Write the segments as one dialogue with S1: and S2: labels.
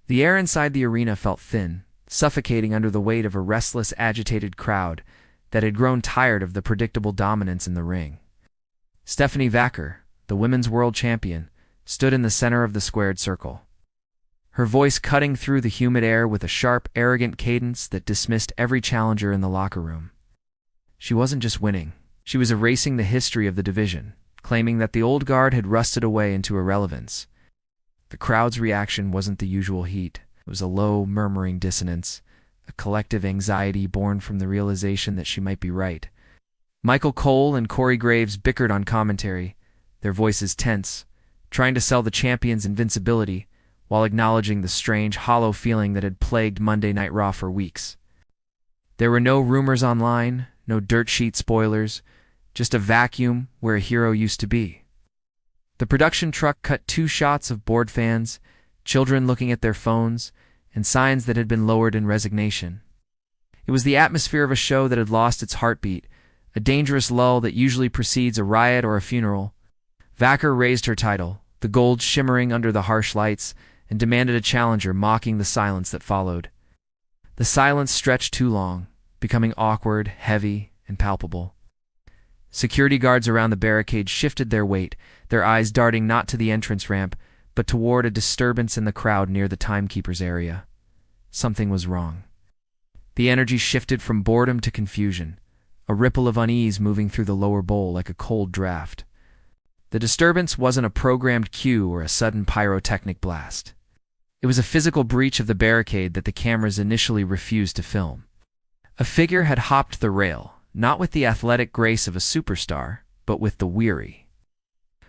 S1: The air inside the arena felt thin, suffocating under the weight of a restless, agitated crowd that had grown tired of the predictable dominance in the ring. Stephanie Vacker, the women's world champion, stood in the center of the squared circle, her voice cutting through the humid air with a sharp, arrogant cadence that dismissed every challenger in the locker room. She wasn't just winning. She was erasing the history of the division, claiming that the old guard had rusted away into irrelevance. The crowd's reaction wasn't the usual heat. It was a low, murmuring dissonance, a collective anxiety born from the realization that she might be right. Michael Cole and Corey Graves bickered on commentary, their voices tense, trying to sell the champion's invincibility while acknowledging the strange, hollow feeling that had plagued Monday Night Raw for weeks. There were no rumors online, no dirt sheet spoilers, just a vacuum where a hero used to be. The production truck cut 2 shots of bored fans, children looking at their phones, and signs that had been lowered in resignation. It was the atmosphere of a show that had lost its heartbeat, a dangerous lull that usually precedes a riot or a funeral. Vacker raised her title, the gold shimmering under the harsh lights, and demanded a challenger, mocking the silence that followed. The silence stretched too long, becoming awkward, heavy, and palpable. Security guards around the barricade shifted their weight, their eyes darting not to the entrance ramp, but toward a disturbance in the crowd near the timekeeper's area. Something was wrong. The energy shifted from boredom to confusion, a ripple of unease moving through the lower bowl like a cold draft. The disturbance wasn't a programmed cue or a sudden pyrotechnic blast. It was a physical breach of the barricade that the cameras initially refused to film. A figure had hopped the rail, not with the athletic grace of a superstar, but with the weary,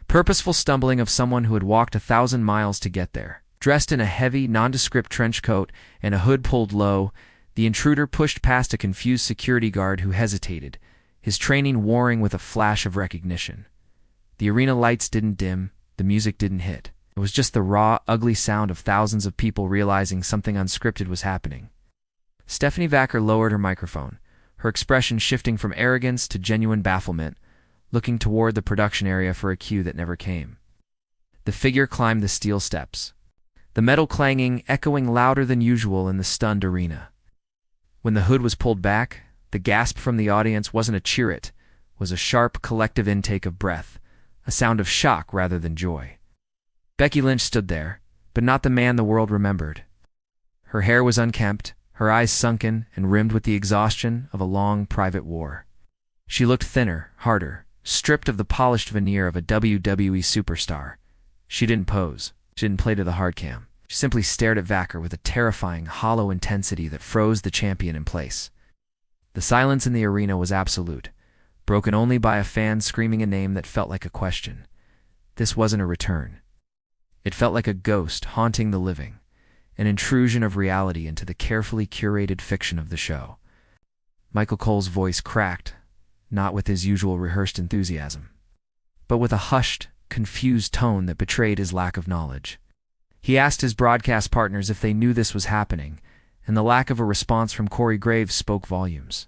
S1: purposeful stumbling of someone who had walked 1,000 miles to get there. Dressed in a heavy, nondescript trench coat and a hood pulled low, the intruder pushed past a confused security guard who hesitated, his training warring with a flash of recognition. The arena lights didn't dim, the music didn't hit. It was just the raw, ugly sound of thousands of people realizing something unscripted was happening. Stephanie Vacker lowered her microphone, her expression shifting from arrogance to genuine bafflement, looking toward the production area for a cue that never came. The figure climbed the steel steps, the metal clanging echoing louder than usual in the stunned arena. When the hood was pulled back, the gasp from the audience wasn't a cheer, it was a sharp, collective intake of breath, a sound of shock rather than joy. Becky Lynch stood there, but not the man the world remembered. Her hair was unkempt, her eyes sunken and rimmed with the exhaustion of a long private war. She looked thinner, harder, stripped of the polished veneer of a WWE superstar. She didn't pose. She didn't play to the hard cam. She simply stared at Vacker with a terrifying, hollow intensity that froze the champion in place. The silence in the arena was absolute, broken only by a fan screaming a name that felt like a question. This wasn't a return. It felt like a ghost haunting the living, an intrusion of reality into the carefully curated fiction of the show. Michael Cole's voice cracked, not with his usual rehearsed enthusiasm, but with a hushed, confused tone that betrayed his lack of knowledge. He asked his broadcast partners if they knew this was happening, and the lack of a response from Corey Graves spoke volumes.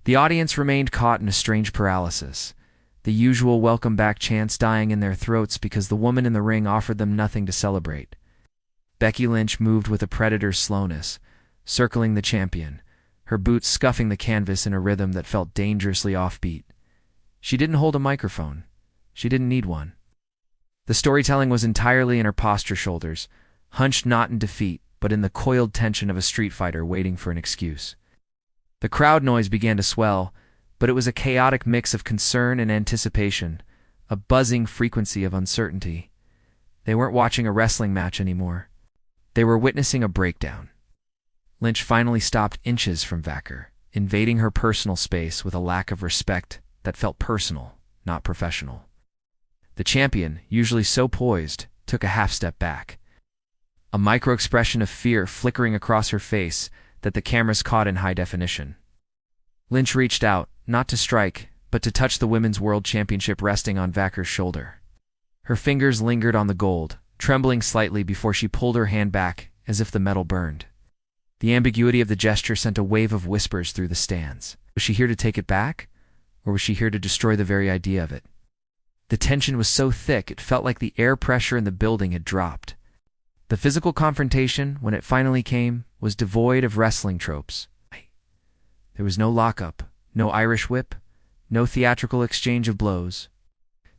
S1: The audience remained caught in a strange paralysis, the usual welcome back chants dying in their throats because the woman in the ring offered them nothing to celebrate. Becky Lynch moved with a predator's slowness, circling the champion, her boots scuffing the canvas in a rhythm that felt dangerously offbeat. She didn't hold a microphone. She didn't need one. The storytelling was entirely in her posture shoulders, hunched not in defeat, but in the coiled tension of a street fighter waiting for an excuse. The crowd noise began to swell, but it was a chaotic mix of concern and anticipation, a buzzing frequency of uncertainty. They weren't watching a wrestling match anymore. They were witnessing a breakdown. Lynch finally stopped inches from Vacker, invading her personal space with a lack of respect that felt personal, not professional. The champion, usually so poised, took a half step back, a micro-expression of fear flickering across her face that the cameras caught in high definition. Lynch reached out, not to strike, but to touch the Women's World Championship resting on Vacker's shoulder. Her fingers lingered on the gold, trembling slightly before she pulled her hand back, as if the metal burned. The ambiguity of the gesture sent a wave of whispers through the stands. Was she here to take it back? Or was she here to destroy the very idea of it? The tension was so thick it felt like the air pressure in the building had dropped. The physical confrontation, when it finally came, was devoid of wrestling tropes. There was no lockup, no Irish whip, no theatrical exchange of blows.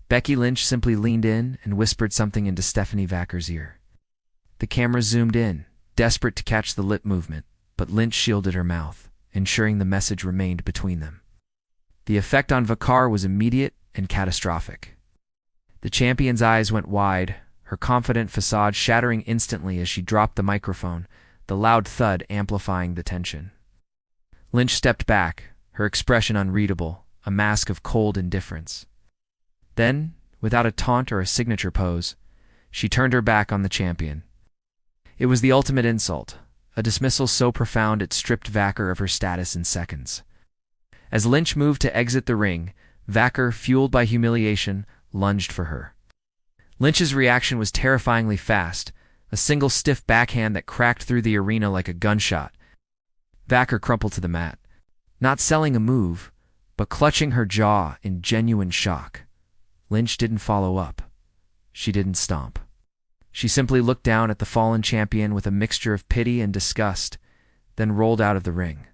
S1: Becky Lynch simply leaned in and whispered something into Stephanie Vacker's ear. The camera zoomed in, desperate to catch the lip movement, but Lynch shielded her mouth, ensuring the message remained between them. The effect on Vacar was immediate and catastrophic. The champion's eyes went wide, her confident facade shattering instantly as she dropped the microphone, the loud thud amplifying the tension. Lynch stepped back, her expression unreadable, a mask of cold indifference. Then, without a taunt or a signature pose, she turned her back on the champion. It was the ultimate insult, a dismissal so profound it stripped Vacker of her status in seconds. As Lynch moved to exit the ring, Vacker, fueled by humiliation, lunged for her. Lynch's reaction was terrifyingly fast, a single stiff backhand that cracked through the arena like a gunshot. Vacker crumpled to the mat, not selling a move, but clutching her jaw in genuine shock. Lynch didn't follow up. She didn't stomp. She simply looked down at the fallen champion with a mixture of pity and disgust, then rolled out of the ring.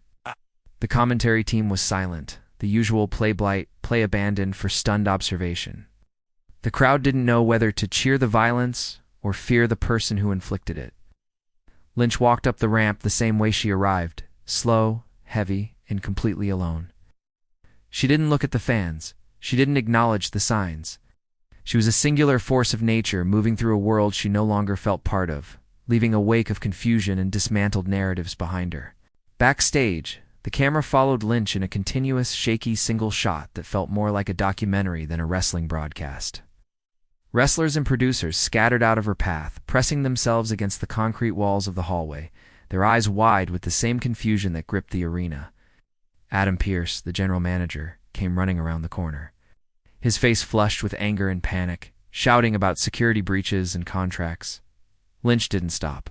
S1: The commentary team was silent, the usual play blight, play abandoned for stunned observation. The crowd didn't know whether to cheer the violence or fear the person who inflicted it. Lynch walked up the ramp the same way she arrived, slow, heavy, and completely alone. She didn't look at the fans. She didn't acknowledge the signs. She was a singular force of nature moving through a world she no longer felt part of, leaving a wake of confusion and dismantled narratives behind her. Backstage, the camera followed Lynch in a continuous, shaky single shot that felt more like a documentary than a wrestling broadcast. Wrestlers and producers scattered out of her path, pressing themselves against the concrete walls of the hallway, their eyes wide with the same confusion that gripped the arena. Adam Pearce, the general manager, came running around the corner. His face flushed with anger and panic, shouting about security breaches and contracts. Lynch didn't stop.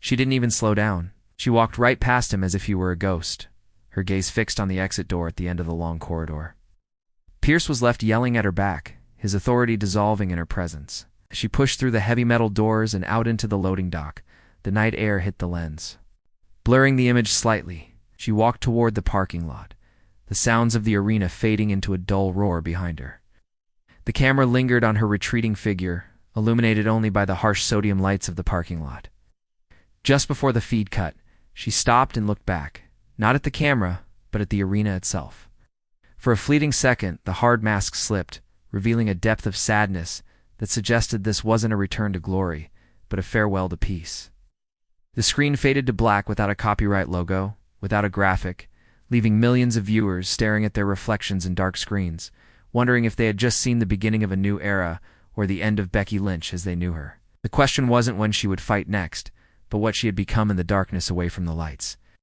S1: She didn't even slow down. She walked right past him as if he were a ghost, her gaze fixed on the exit door at the end of the long corridor. Pearce was left yelling at her back, his authority dissolving in her presence. As she pushed through the heavy metal doors and out into the loading dock, the night air hit the lens. Blurring the image slightly, she walked toward the parking lot, the sounds of the arena fading into a dull roar behind her. The camera lingered on her retreating figure, illuminated only by the harsh sodium lights of the parking lot. Just before the feed cut, she stopped and looked back, not at the camera, but at the arena itself. For a fleeting second, the hard mask slipped, revealing a depth of sadness that suggested this wasn't a return to glory, but a farewell to peace. The screen faded to black without a copyright logo, without a graphic, leaving millions of viewers staring at their reflections in dark screens, wondering if they had just seen the beginning of a new era or the end of Becky Lynch as they knew her. The question wasn't when she would fight next, but what she had become in the darkness away from the lights.